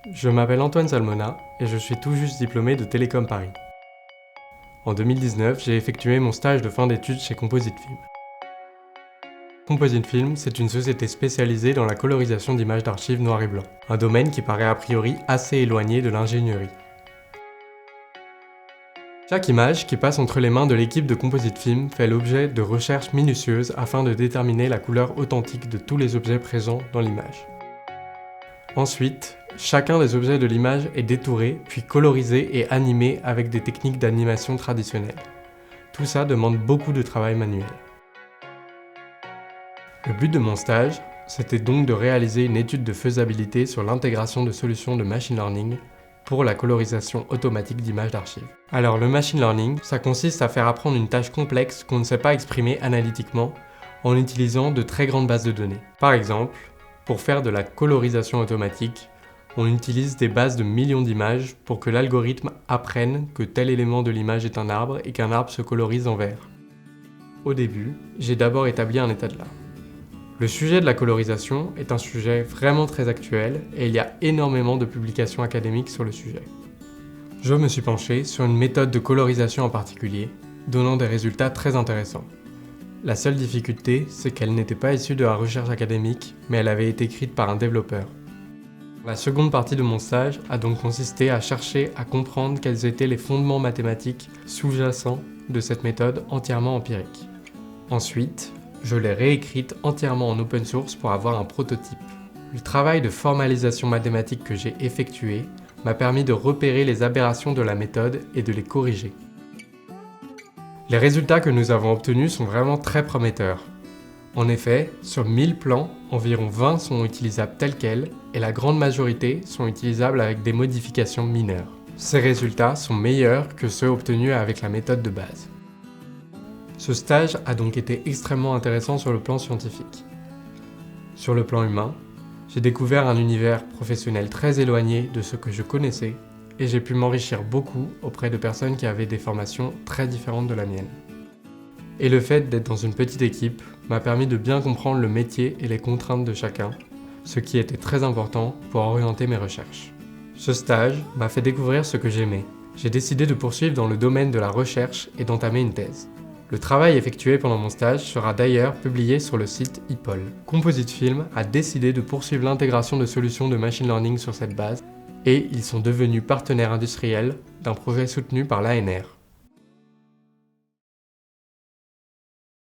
Je m'appelle Antoine Salmona et je suis tout juste diplômé de Télécom Paris. En 2019, j'ai effectué mon stage de fin d'études chez Composite Film. Composite Film, c'est une société spécialisée dans la colorisation d'images d'archives noir et blanc, un domaine qui paraît a priori assez éloigné de l'ingénierie. Chaque image qui passe entre les mains de l'équipe de Composite Film fait l'objet de recherches minutieuses afin de déterminer la couleur authentique de tous les objets présents dans l'image. Ensuite, chacun des objets de l'image est détouré, puis colorisé et animé avec des techniques d'animation traditionnelles. Tout ça demande beaucoup de travail manuel. Le but de mon stage, c'était donc de réaliser une étude de faisabilité sur l'intégration de solutions de machine learning pour la colorisation automatique d'images d'archives. Alors le machine learning, ça consiste à faire apprendre une tâche complexe qu'on ne sait pas exprimer analytiquement en utilisant de très grandes bases de données. Par exemple, pour faire de la colorisation automatique, on utilise des bases de millions d'images pour que l'algorithme apprenne que tel élément de l'image est un arbre et qu'un arbre se colorise en vert. Au début, j'ai d'abord établi un état de l'art. Le sujet de la colorisation est un sujet vraiment très actuel et il y a énormément de publications académiques sur le sujet. Je me suis penché sur une méthode de colorisation en particulier, donnant des résultats très intéressants. La seule difficulté, c'est qu'elle n'était pas issue de la recherche académique, mais elle avait été écrite par un développeur. La seconde partie de mon stage a donc consisté à chercher à comprendre quels étaient les fondements mathématiques sous-jacents de cette méthode entièrement empirique. Ensuite, je l'ai réécrite entièrement en open source pour avoir un prototype. Le travail de formalisation mathématique que j'ai effectué m'a permis de repérer les aberrations de la méthode et de les corriger. Les résultats que nous avons obtenus sont vraiment très prometteurs. En effet, sur 1000 plans, environ 20 sont utilisables tels quels et la grande majorité sont utilisables avec des modifications mineures. Ces résultats sont meilleurs que ceux obtenus avec la méthode de base. Ce stage a donc été extrêmement intéressant sur le plan scientifique. Sur le plan humain, j'ai découvert un univers professionnel très éloigné de ce que je connaissais et j'ai pu m'enrichir beaucoup auprès de personnes qui avaient des formations très différentes de la mienne. Et le fait d'être dans une petite équipe m'a permis de bien comprendre le métier et les contraintes de chacun, ce qui était très important pour orienter mes recherches. Ce stage m'a fait découvrir ce que j'aimais. J'ai décidé de poursuivre dans le domaine de la recherche et d'entamer une thèse. Le travail effectué pendant mon stage sera d'ailleurs publié sur le site IPOL. Composite Film a décidé de poursuivre l'intégration de solutions de machine learning sur cette base et ils sont devenus partenaires industriels d'un projet soutenu par l'ANR.